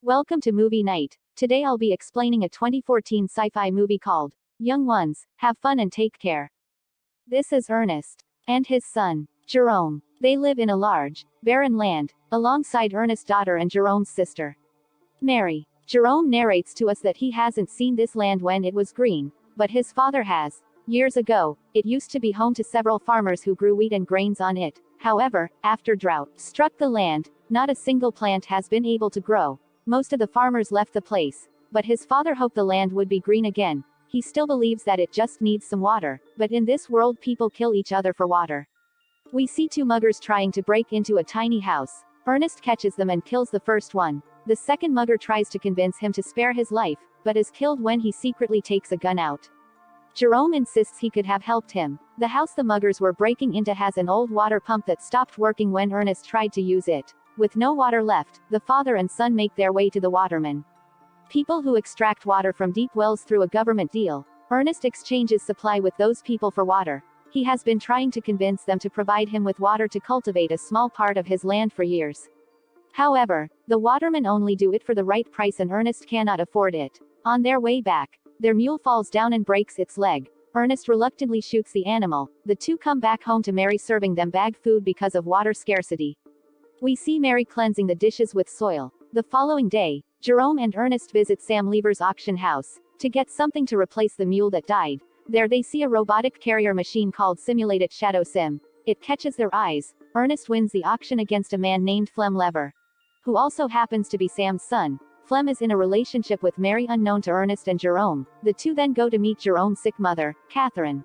Welcome to Movie Night. Today I'll be explaining a 2014 sci-fi movie called Young Ones, Have Fun and Take Care. This is Ernest and his son, Jerome. They live in a large, barren land, alongside Ernest's daughter and Jerome's sister, Mary. Jerome narrates to us that he hasn't seen this land when it was green, but his father has. Years ago, it used to be home to several farmers who grew wheat and grains on it. However, after drought struck the land, not a single plant has been able to grow. Most of the farmers left the place, but his father hoped the land would be green again. He still believes that it just needs some water, but in this world people kill each other for water. We see two muggers trying to break into a tiny house. Ernest catches them and kills the first one. The second mugger tries to convince him to spare his life, but is killed when he secretly takes a gun out. Jerome insists he could have helped him. The house the muggers were breaking into has an old water pump that stopped working when Ernest tried to use it. With no water left, the father and son make their way to the waterman. People who extract water from deep wells through a government deal. Ernest exchanges supply with those people for water. He has been trying to convince them to provide him with water to cultivate a small part of his land for years. However, the watermen only do it for the right price and Ernest cannot afford it. On their way back, their mule falls down and breaks its leg. Ernest reluctantly shoots the animal. The two come back home to Mary serving them bagged food because of water scarcity. We see Mary cleansing the dishes with soil. The following day, Jerome and Ernest visit Sam Lever's auction house to get something to replace the mule that died. There they see a robotic carrier machine called Simulated Shadow Sim. It catches their eyes. Ernest wins the auction against a man named Flem Lever, who also happens to be Sam's son. Flem is in a relationship with Mary unknown to Ernest and Jerome. The two then go to meet Jerome's sick mother, Catherine.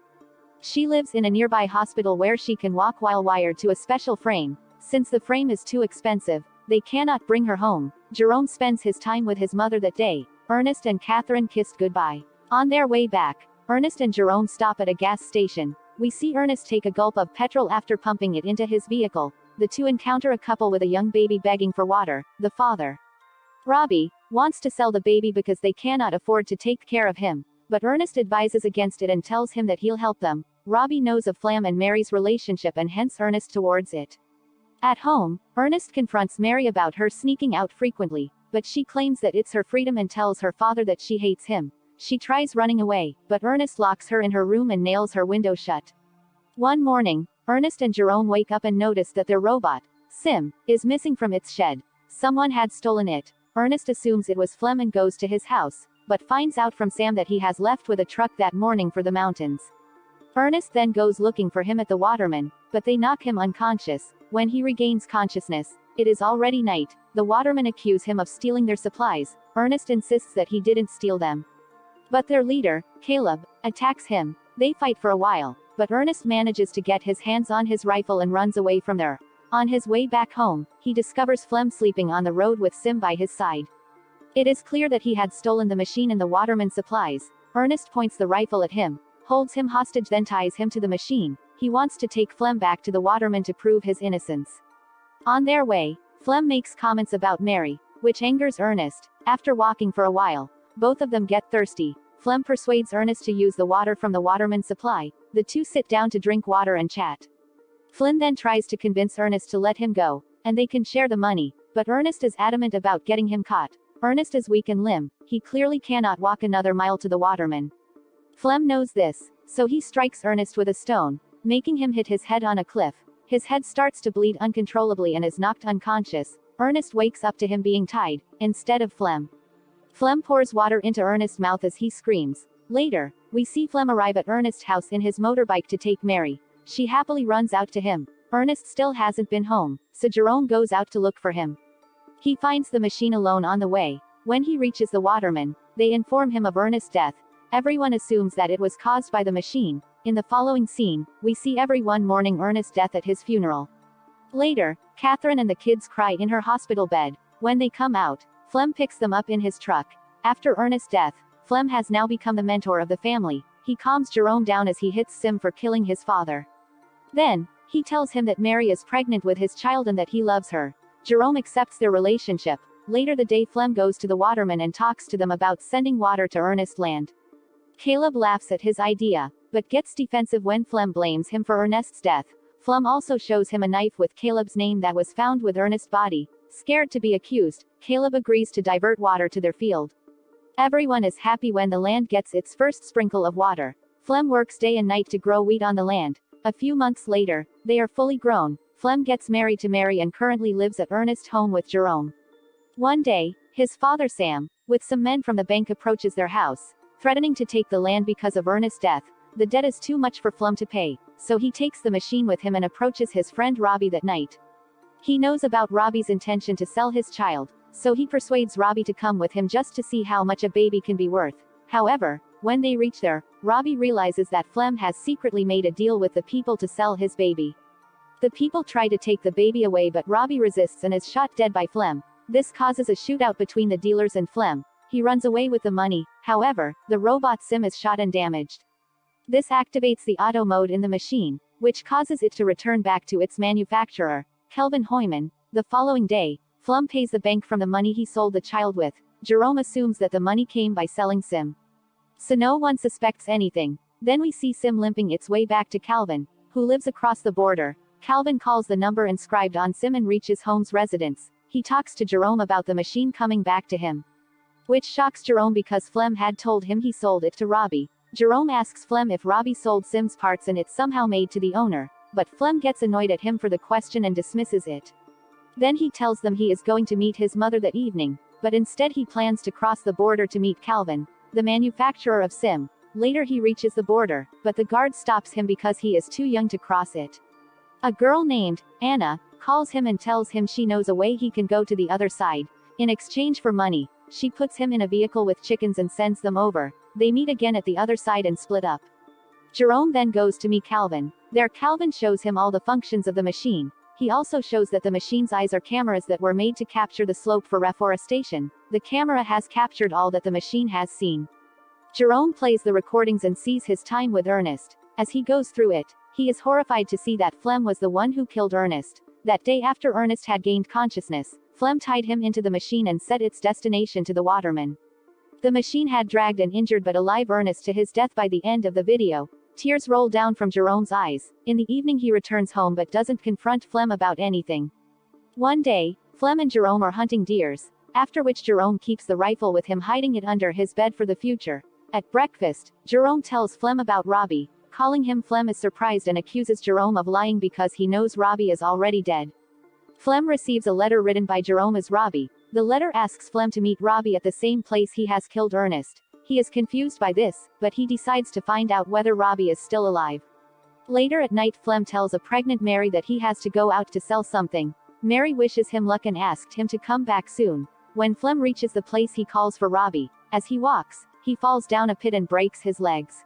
She lives in a nearby hospital where she can walk while wired to a special frame. Since the frame is too expensive, they cannot bring her home. Jerome spends his time with his mother that day. Ernest and Catherine kissed goodbye. On their way back, Ernest and Jerome stop at a gas station. We see Ernest take a gulp of petrol after pumping it into his vehicle. The two encounter a couple with a young baby begging for water. The father, Robbie, wants to sell the baby because they cannot afford to take care of him, but Ernest advises against it and tells him that he'll help them. Robbie knows of Flem and Mary's relationship and hence Ernest towards it. At home, Ernest confronts Mary about her sneaking out frequently, but she claims that it's her freedom and tells her father that she hates him. She tries running away, but Ernest locks her in her room and nails her window shut. One morning, Ernest and Jerome wake up and notice that their robot, Sim, is missing from its shed. Someone had stolen it. Ernest assumes it was Flem and goes to his house, but finds out from Sam that he has left with a truck that morning for the mountains. Ernest then goes looking for him at the waterman, but they knock him unconscious. When he regains consciousness, it is already night. The watermen accuse him of stealing their supplies. Ernest insists that he didn't steal them, but their leader, Caleb, attacks him. They fight for a while, but Ernest manages to get his hands on his rifle and runs away from there. On his way back home, he discovers Flem sleeping on the road with Sim by his side. It is clear that he had stolen the machine and the waterman's supplies. Ernest points the rifle at him, holds him hostage, then ties him to the machine. He wants to take Flem back to the waterman to prove his innocence. On their way, Flem makes comments about Mary, which angers Ernest. After walking for a while, both of them get thirsty. Flem persuades Ernest to use the water from the waterman's supply. The two sit down to drink water and chat. Flynn then tries to convince Ernest to let him go, and they can share the money, but Ernest is adamant about getting him caught. Ernest is weak and limp. He clearly cannot walk another mile to the waterman. Flem knows this, so he strikes Ernest with a stone, making him hit his head on a cliff. His head starts to bleed uncontrollably and is knocked unconscious. Ernest wakes up to him being tied, instead of Flem. Flem pours water into Ernest's mouth as he screams. Later, we see Flem arrive at Ernest's house in his motorbike to take Mary. She happily runs out to him. Ernest still hasn't been home, so Jerome goes out to look for him. He finds the machine alone on the way. When he reaches the waterman, they inform him of Ernest's death. Everyone assumes that it was caused by the machine. In the following scene, we see everyone mourning Ernest's death at his funeral. Later, Catherine and the kids cry in her hospital bed. When they come out, Flem picks them up in his truck. After Ernest's death, Flem has now become the mentor of the family. He calms Jerome down as he hits Sim for killing his father. Then, he tells him that Mary is pregnant with his child and that he loves her. Jerome accepts their relationship. Later the day, Flem goes to the waterman and talks to them about sending water to Ernest's land. Caleb laughs at his idea, but gets defensive when Flem blames him for Ernest's death. Flem also shows him a knife with Caleb's name that was found with Ernest's body. Scared to be accused, Caleb agrees to divert water to their field. Everyone is happy when the land gets its first sprinkle of water. Flem works day and night to grow wheat on the land. A few months later, they are fully grown. Flem gets married to Mary and currently lives at Ernest's home with Jerome. One day, his father Sam, with some men from the bank, approaches their house, threatening to take the land because of Ernest's death. The debt is too much for Flem to pay, so he takes the machine with him and approaches his friend Robbie that night. He knows about Robbie's intention to sell his child, so he persuades Robbie to come with him just to see how much a baby can be worth. However, when they reach there, Robbie realizes that Flem has secretly made a deal with the people to sell his baby. The people try to take the baby away, but Robbie resists and is shot dead by Flem. This causes a shootout between the dealers and Flem. He runs away with the money. However, the robot Sim is shot and damaged. This activates the auto mode in the machine, which causes it to return back to its manufacturer, Kelvin Hoyman. The following day, Flem pays the bank from the money he sold the child with. Jerome assumes that the money came by selling Sim, so no one suspects anything. Then we see Sim limping its way back to Calvin, who lives across the border. Calvin calls the number inscribed on Sim and reaches Holmes' residence. He talks to Jerome about the machine coming back to him, which shocks Jerome because Flem had told him he sold it to Robbie. Jerome asks Flem if Robbie sold Sim's parts and it's somehow made to the owner, but Flem gets annoyed at him for the question and dismisses it. Then he tells them he is going to meet his mother that evening, but instead he plans to cross the border to meet Calvin, the manufacturer of Sim. Later he reaches the border, but the guard stops him because he is too young to cross it. A girl named Anna calls him and tells him she knows a way he can go to the other side. In exchange for money, she puts him in a vehicle with chickens and sends them over. They meet again at the other side and split up. Jerome then goes to meet Calvin. There Calvin shows him all the functions of the machine. He also shows that the machine's eyes are cameras that were made to capture the slope for reforestation. The camera has captured all that the machine has seen. Jerome plays the recordings and sees his time with Ernest. As he goes through it, he is horrified to see that Flem was the one who killed Ernest. That day after Ernest had gained consciousness, Flem tied him into the machine and set its destination to the waterman. The machine had dragged an injured but alive Ernest to his death by the end of the video. Tears roll down from Jerome's eyes. In the evening he returns home but doesn't confront Flem about anything. One day, Flem and Jerome are hunting deers, after which Jerome keeps the rifle with him, hiding it under his bed for the future. At breakfast, Jerome tells Flem about Robbie. Calling him Flem is surprised and accuses Jerome of lying because he knows Robbie is already dead. Flem receives a letter written by Jerome as Robbie. The letter asks Flem to meet Robbie at the same place he has killed Ernest. He is confused by this, but he decides to find out whether Robbie is still alive. Later at night Flem tells a pregnant Mary that he has to go out to sell something. Mary wishes him luck and asked him to come back soon. When Flem reaches the place he calls for Robbie. As he walks, he falls down a pit and breaks his legs.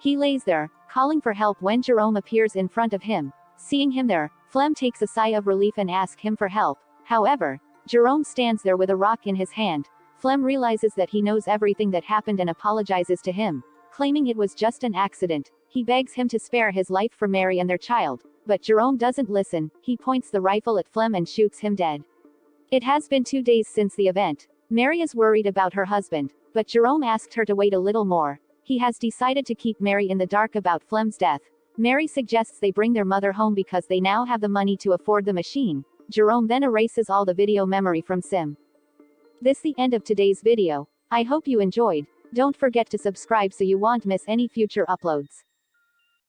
He lays there, calling for help when Jerome appears in front of him. Seeing him there, Flem takes a sigh of relief and asks him for help. However, Jerome stands there with a rock in his hand. Flem realizes that he knows everything that happened and apologizes to him, claiming it was just an accident. He begs him to spare his life for Mary and their child, but Jerome doesn't listen. He points the rifle at Flem and shoots him dead. It has been 2 days since the event. Mary is worried about her husband, but Jerome asked her to wait a little more. He has decided to keep Mary in the dark about Flem's death. Mary suggests they bring their mother home because they now have the money to afford the machine. Jerome then erases all the video memory from Sim. This the end of today's video. I hope you enjoyed. Don't forget to subscribe so you won't miss any future uploads.